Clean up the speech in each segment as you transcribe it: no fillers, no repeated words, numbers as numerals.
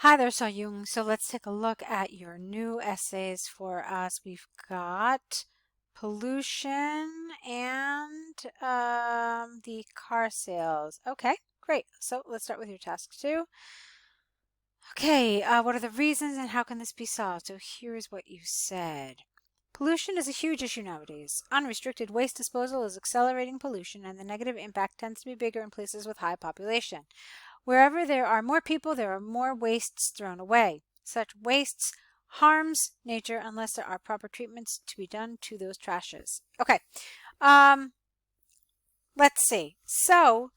Hi there, Soyoung. So let's take a look at your new essays for us. We've got pollution and the car sales. Okay, great. So let's start with your task two. Okay, what are the reasons and how can this be solved? So here's what you said. Pollution is a huge issue nowadays. Unrestricted waste disposal is accelerating pollution, and the negative impact tends to be bigger in places with high population. Wherever there are more people, there are more wastes thrown away. Such wastes harms nature unless there are proper treatments to be done to those trashes. Okay, um, let's see. So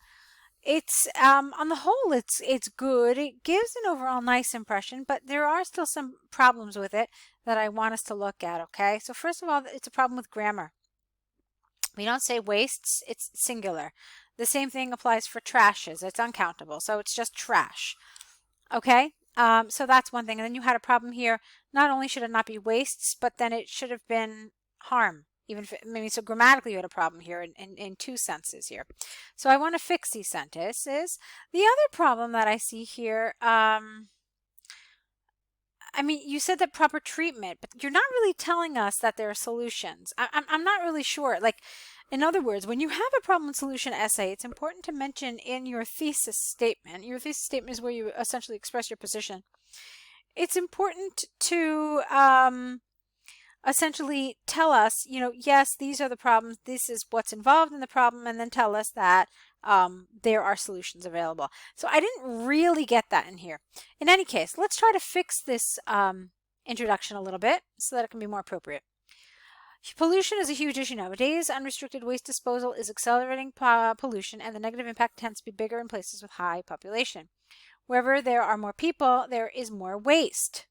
it's on the whole, it's good. It gives an overall nice impression, but there are still some problems with it that I want us to look at. Okay, so first of all, it's a problem with grammar. We don't say wastes, it's singular. The same thing applies for trashes. It's uncountable, so it's just trash. Okay, so that's one thing. And then you had a problem here. Not only should it not be wastes, but then it should have been harm. Even if maybe so grammatically you had a problem here in two senses here. So I want to fix these sentences. The other problem that I see here, I mean, you said that proper treatment, but you're not really telling us that there are solutions. I'm not really sure. Like, in other words, when you have a problem solution essay, it's important to mention in your thesis statement. Your thesis statement is where you essentially express your position. It's important to essentially tell us, yes, these are the problems. This is what's involved in the problem, and then tell us that there are solutions available. So I didn't really get that in here. In any case, let's try to fix this introduction a little bit so that it can be more appropriate. Pollution is a huge issue nowadays. Unrestricted waste disposal is accelerating pollution, and the negative impact tends to be bigger in places with high population. Wherever there are more people, there is more waste.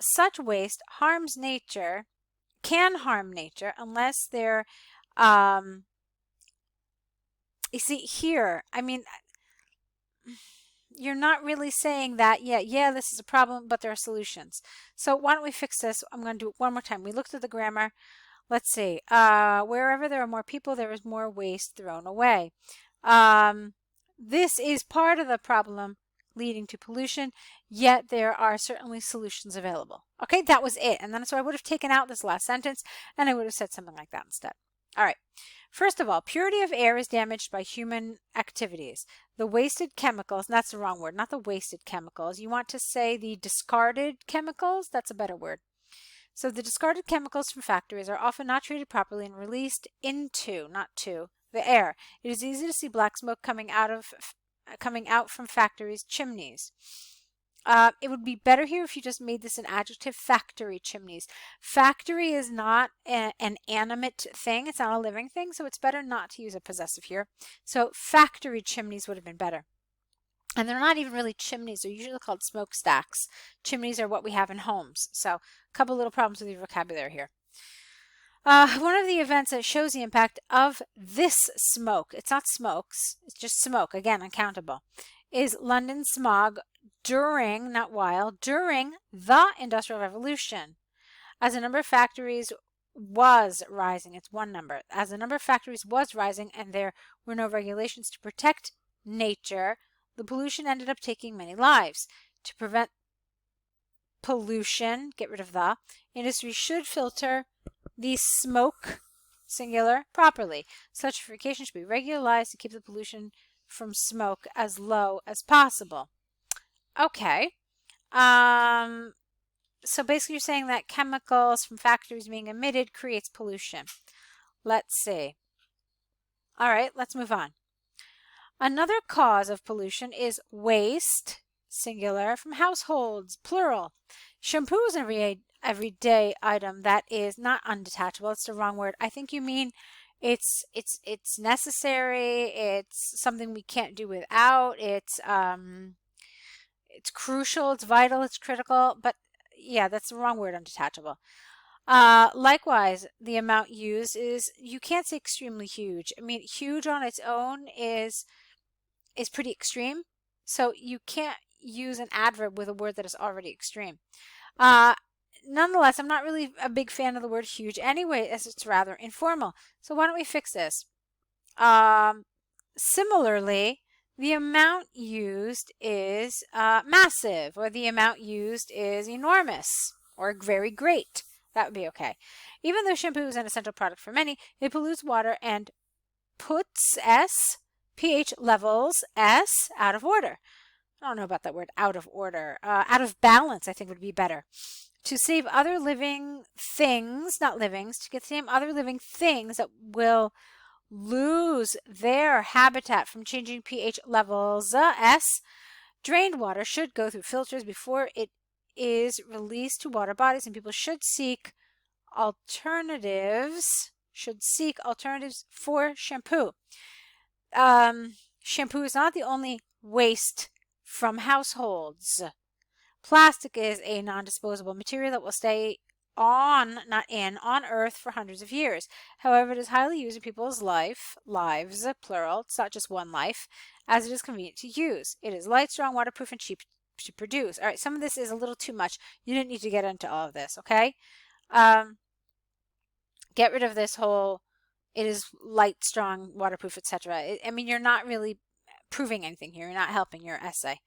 Such waste harms nature, can harm nature, unless they're, you see here, I mean, you're not really saying that, yeah, this is a problem, but there are solutions. So why don't we fix this? I'm going to do it one more time. We looked at the grammar. Let's see. Wherever there are more people, there is more waste thrown away. This is part of the problem leading to pollution, yet there are certainly solutions available. Okay, that was it. And then so I would have taken out this last sentence and I would have said something like that instead. All right. First of all, purity of air is damaged by human activities. The wasted chemicals, and that's the wrong word, not the wasted chemicals. You want to say the discarded chemicals? That's a better word. So the discarded chemicals from factories are often not treated properly and released into, not to, the air. It is easy to see black smoke coming out from factories' chimneys. It would be better here if you just made this an adjective, factory chimneys. Factory is not an animate thing. It's not a living thing, so it's better not to use a possessive here. So factory chimneys would have been better. And they're not even really chimneys. They're usually called smokestacks. Chimneys are what we have in homes. So a couple little problems with your vocabulary here. One of the events that shows the impact of this smoke, it's not smokes, it's just smoke, again, uncountable, is London smog during, not while, during the Industrial Revolution. As the number of factories was rising, it's one number, as the number of factories was rising and there were no regulations to protect nature, the pollution ended up taking many lives. To prevent pollution, get rid of the, industry should filter the smoke, singular, properly. Such purification should be regularized to keep the pollution from smoke as low as possible. Okay. So basically you're saying that chemicals from factories being emitted creates pollution. Let's see. All right, let's move on. Another cause of pollution is waste, singular, from households, plural. Shampoo is an everyday item that is not undetachable. It's the wrong word. I think you mean it's necessary. It's something we can't do without. It's crucial. It's vital. It's critical. But yeah, that's the wrong word, undetachable. Likewise, the amount used is, you can't say extremely huge. I mean, huge on its own is pretty extreme. So you can't use an adverb with a word that is already extreme. Nonetheless, I'm not really a big fan of the word huge anyway, as it's rather informal. So why don't we fix this? Similarly, the amount used is massive, or the amount used is enormous, or very great. That would be okay. Even though shampoo is an essential product for many, it pollutes water and puts pH levels out of order. I don't know about that word, out of order. Out of balance, I think would be better. To save other living things, not livings, to save other living things that will lose their habitat from changing pH levels, drained water should go through filters before it is released to water bodies, and people should seek alternatives for shampoo. Shampoo is not the only waste from households. Plastic is a non-disposable material that will stay on Earth for hundreds of years. However, it is highly used in people's lives, plural, it's not just one life, as it is convenient to use. It is light, strong, waterproof, and cheap to produce. All right, some of this is a little too much. You didn't need to get into all of this, okay? Get rid of this whole, it is light, strong, waterproof, etc. I mean, you're not really proving anything here. You're not helping your essay.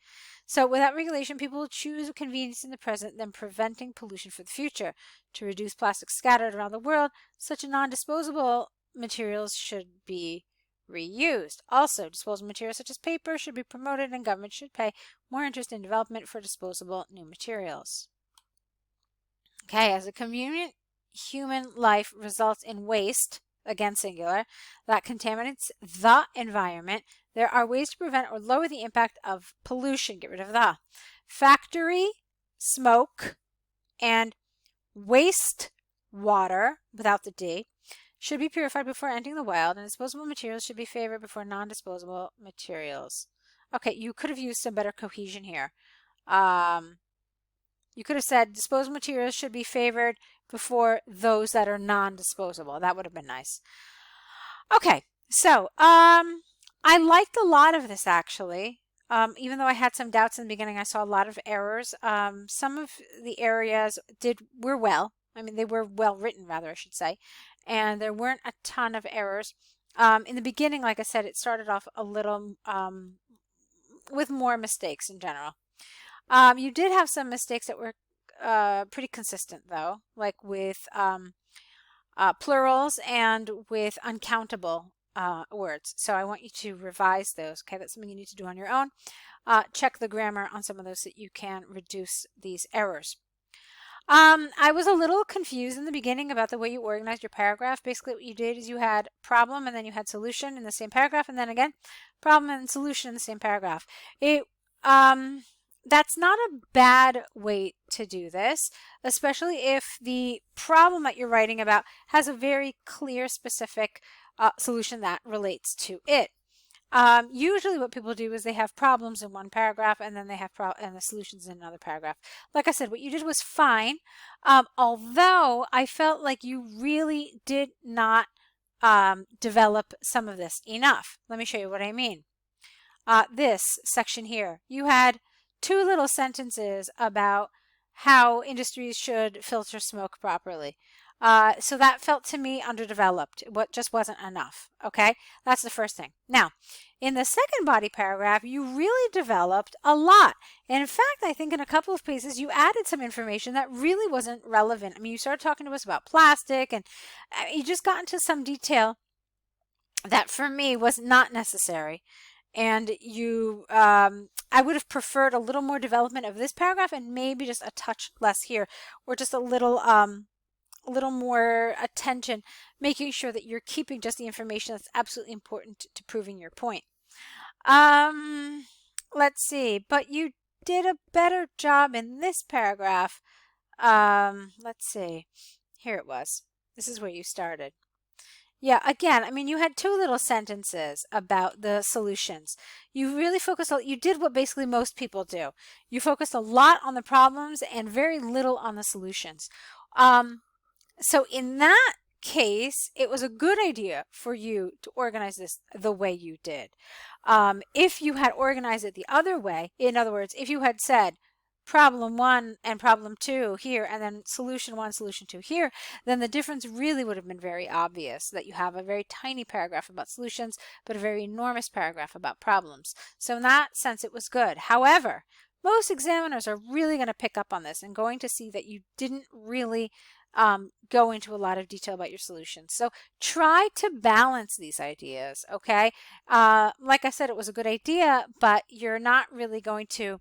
So without regulation, people will choose convenience in the present than preventing pollution for the future. To reduce plastic scattered around the world, such non-disposable materials should be reused. Also, disposable materials such as paper should be promoted, and government should pay more interest in development for disposable new materials. Okay, as a convenient human life results in waste, again singular, that contaminates the environment, there are ways to prevent or lower the impact of pollution. Get rid of the. Factory smoke and waste water, without the D, should be purified before entering the wild, and disposable materials should be favored before non-disposable materials. Okay, you could have used some better cohesion here. You could have said disposable materials should be favored before those that are non-disposable. That would have been nice. Okay, so I liked a lot of this actually. Even though I had some doubts in the beginning, I saw a lot of errors. Some of the areas were well. I mean, they were well written, rather, I should say. And there weren't a ton of errors. In the beginning, like I said, it started off a little with more mistakes in general. You did have some mistakes that were pretty consistent, though, like with plurals and with uncountable words. So I want you to revise those. Okay, that's something you need to do on your own. Check the grammar on some of those so that you can reduce these errors. I was a little confused in the beginning about the way you organized your paragraph. Basically, what you did is you had problem and then you had solution in the same paragraph, and then again, problem and solution in the same paragraph. That's not a bad way to do this, especially if the problem that you're writing about has a very clear, specific solution that relates to it. Usually what people do is they have problems in one paragraph and then they have and the solutions in another paragraph. Like I said, what you did was fine, although I felt like you really did not develop some of this enough. Let me show you what I mean. This section here, you had two little sentences about how industries should filter smoke properly. So that felt to me underdeveloped. What just wasn't enough. Okay, that's the first thing. Now, in the second body paragraph, you really developed a lot. And in fact, I think in a couple of places you added some information that really wasn't relevant. I mean, you started talking to us about plastic, and you just got into some detail that for me was not necessary. And you, I would have preferred a little more development of this paragraph and maybe just a touch less here, or just a little more attention, making sure that you're keeping just the information that's absolutely important to proving your point. Let's see, but you did a better job in this paragraph. Let's see, here it was. This is where you started. Yeah, again, I mean, you had two little sentences about the solutions. You really focused, you did what basically most people do. You focused a lot on the problems and very little on the solutions. So in that case, it was a good idea for you to organize this the way you did. If you had organized it the other way, in other words, if you had said problem 1 and problem 2 here, and then solution 1, solution 2 here, then the difference really would have been very obvious, that you have a very tiny paragraph about solutions, but a very enormous paragraph about problems. So in that sense, it was good. However, most examiners are really going to pick up on this and going to see that you didn't really go into a lot of detail about your solutions. So try to balance these ideas, okay? Like I said, it was a good idea, but you're not really going to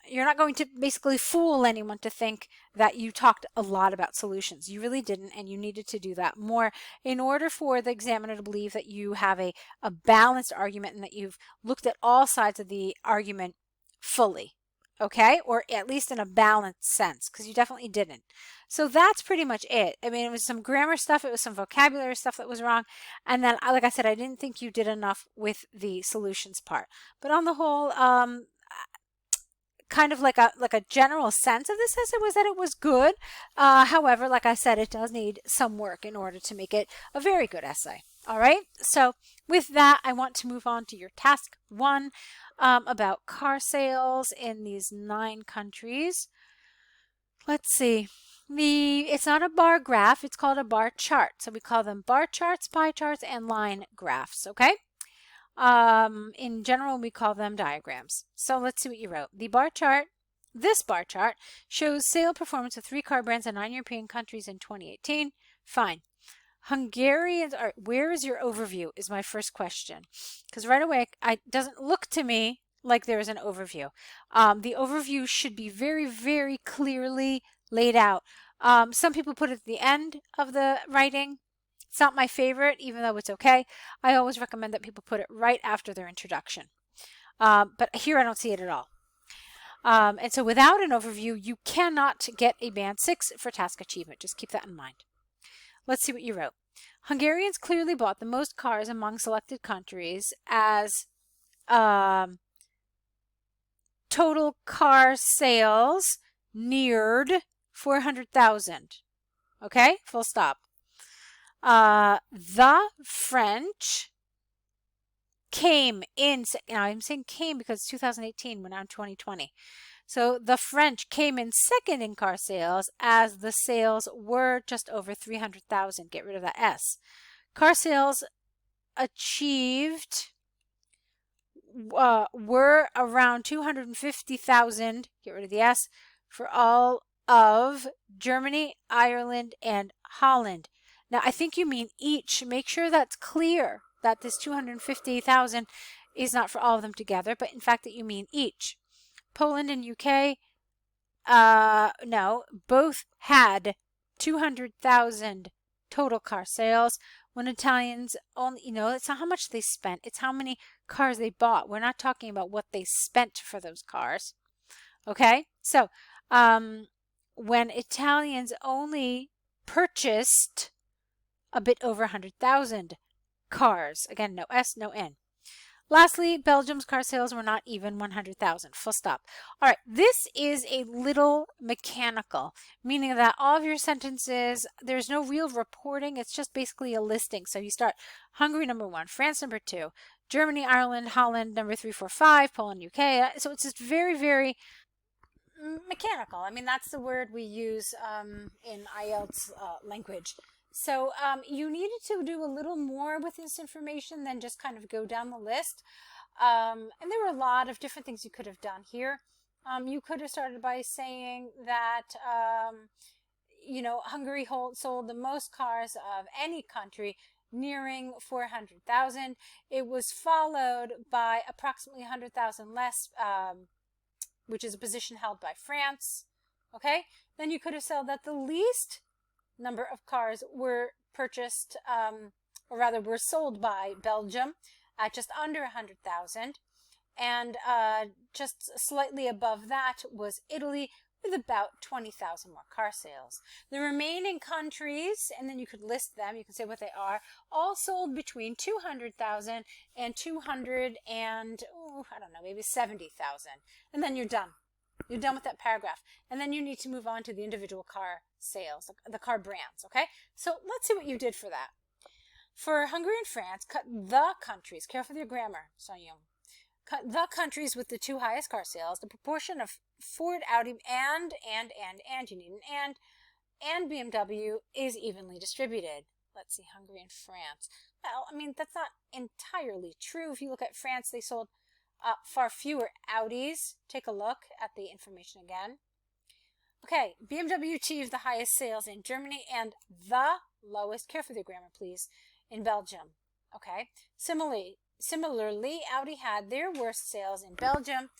you're not going to basically fool anyone to think that you talked a lot about solutions. You really didn't, and you needed to do that more in order for the examiner to believe that you have a balanced argument and that you've looked at all sides of the argument fully, okay? Or at least in a balanced sense, because you definitely didn't. So that's pretty much it. I mean, it was some grammar stuff, it was some vocabulary stuff that was wrong, and then, like I said, I didn't think you did enough with the solutions part. But on the whole, kind of like a general sense of this essay was that it was good. However, like I said, it does need some work in order to make it a very good essay. All right, so with that, I want to move on to your task 1 about car sales in these 9 countries. Let's see. It's not a bar graph, it's called a bar chart. So we call them bar charts, pie charts, and line graphs, okay? In general, we call them diagrams. So let's see what you wrote. This bar chart shows sale performance of 3 car brands in 9 European countries in 2018. Fine. Hungarians are, where is your overview is my first question. Because right away, it doesn't look to me like there is an overview. The overview should be very, very clearly laid out. Some people put it at the end of the writing. It's not my favorite, even though it's okay. I always recommend that people put it right after their introduction. But here I don't see it at all. And so without an overview, you cannot get a band 6 for task achievement. Just keep that in mind. Let's see what you wrote. Hungarians clearly bought the most cars among selected countries as total car sales neared 400,000. Okay, full stop. The French came in, now I'm saying came because 2018 went on 2020. So the French came in second in car sales as the sales were just over 300,000. Get rid of that S. Car sales achieved were around 250,000. Get rid of the S for all of Germany, Ireland, and Holland. Now, I think you mean each. Make sure that's clear that this 250,000 is not for all of them together, but in fact that you mean each. Poland and UK, no, both had 200,000 total car sales when Italians only, it's not how much they spent, it's how many cars they bought. We're not talking about what they spent for those cars. Okay? So, when Italians only purchased a bit over 100,000 cars. Again, no S, no N. Lastly, Belgium's car sales were not even 100,000. Full stop. All right, this is a little mechanical, meaning that all of your sentences, there's no real reporting. It's just basically a listing. So you start Hungary number 1, France number 2, Germany, Ireland, Holland number 3, 4, 5, Poland, UK. So it's just very, very mechanical. I mean, that's the word we use in IELTS language. So you needed to do a little more with this information than just kind of go down the list. And there were a lot of different things you could have done here. You could have started by saying that, Hungary sold the most cars of any country, nearing 400,000. It was followed by approximately 100,000 less, which is a position held by France. Okay? Then you could have said that the least number of cars were purchased, or rather were sold by Belgium at just under 100,000. And just slightly above that was Italy with about 20,000 more car sales. The remaining countries, and then you could list them, you can say what they are, all sold between 200,000 and 200 and, I don't know, maybe 70,000. And then you're done. You're done with that paragraph. And then you need to move on to the individual car sales, the car brands, okay? So let's see what you did for that. For Hungary and France, cut the countries. Careful with your grammar, Soyoung. the countries with the 2 highest car sales, the proportion of Ford, Audi, and you need an and BMW is evenly distributed. Let's see, Hungary and France. Well, I mean, that's not entirely true. If you look at France, they sold far fewer Audis. Take a look at the information again. Okay, BMW achieved the highest sales in Germany and the lowest, care for the grammar please, in Belgium. Okay, similarly, Audi had their worst sales in Belgium,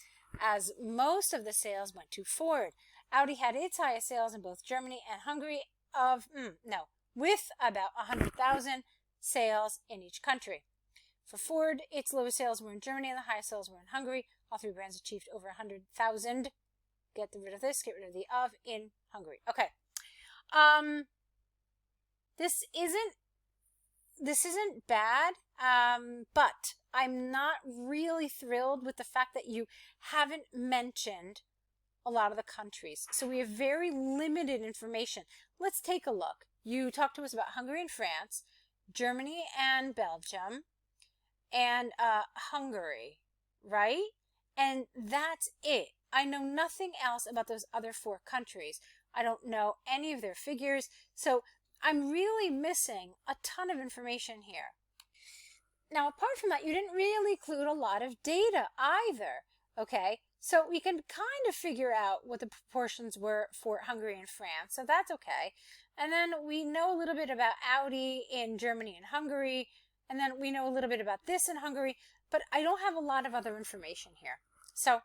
as most of the sales went to Ford. Audi had its highest sales in both Germany and Hungary with about 100,000 sales in each country. For Ford, its lowest sales were in Germany and the highest sales were in Hungary. All 3 brands achieved over 100,000. Get rid of this, get rid of the of in Hungary. Okay. This isn't bad, but I'm not really thrilled with the fact that you haven't mentioned a lot of the countries. So we have very limited information. Let's take a look. You talked to us about Hungary and France, Germany and Belgium, and Hungary, right? And that's it. I know nothing else about those other 4 countries. I don't know any of their figures. So I'm really missing a ton of information here. Now, apart from that, you didn't really include a lot of data either, okay? So we can kind of figure out what the proportions were for Hungary and France, so that's okay. And then we know a little bit about Audi in Germany and Hungary, and then we know a little bit about this in Hungary, but I don't have a lot of other information here. So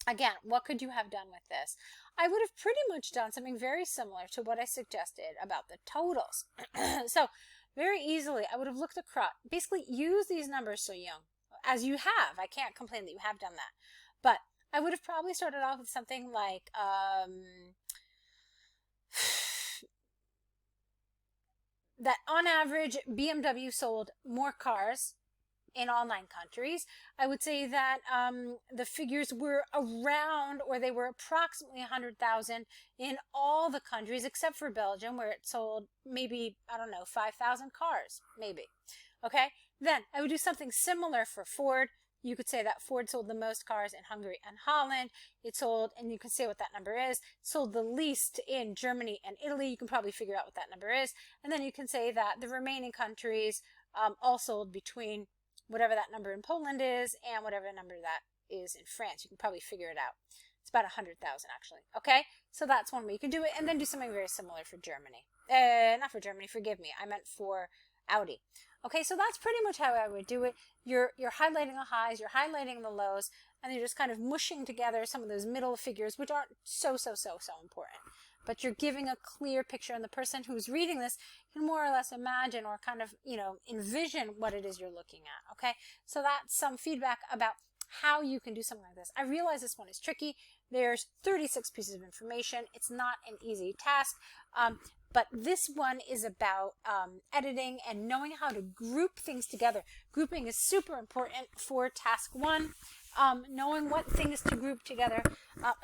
again, what could you have done with this? I would have pretty much done something very similar to what I suggested about the totals. So very easily, I would have looked across, basically use these numbers, Soyoung, as you have. I can't complain that you have done that. But I would have probably started off with something like, that on average, BMW sold more cars in all 9 countries. I would say that the figures were around, or they were approximately 100,000 in all the countries except for Belgium, where it sold maybe, I don't know, 5,000 cars, maybe. Okay, then I would do something similar for Ford. You could say that Ford sold the most cars in Hungary and Holland. It sold, and you can say what that number is, sold the least in Germany and Italy. You can probably figure out what that number is. And then you can say that the remaining countries all sold between whatever that number in Poland is and whatever number that is in France. You can probably figure it out. It's about 100,000 actually. Okay, so that's one way you can do it, and then do something very similar for Germany. Not for Germany, forgive me. I meant for Audi. Okay, so that's pretty much how I would do it. You're highlighting the highs, you're highlighting the lows, and you're just kind of mushing together some of those middle figures, which aren't so important. But you're giving a clear picture, and the person who's reading this can more or less imagine or kind of, envision what it is you're looking at, okay? So that's some feedback about how you can do something like this. I realize this one is tricky. There's 36 pieces of information. It's not an easy task, but this one is about editing and knowing how to group things together. Grouping is super important for task 1. Knowing what things to group together,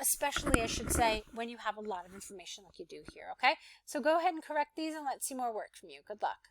especially, I should say, when you have a lot of information like you do here, okay? So go ahead and correct these, and let's see more work from you. Good luck.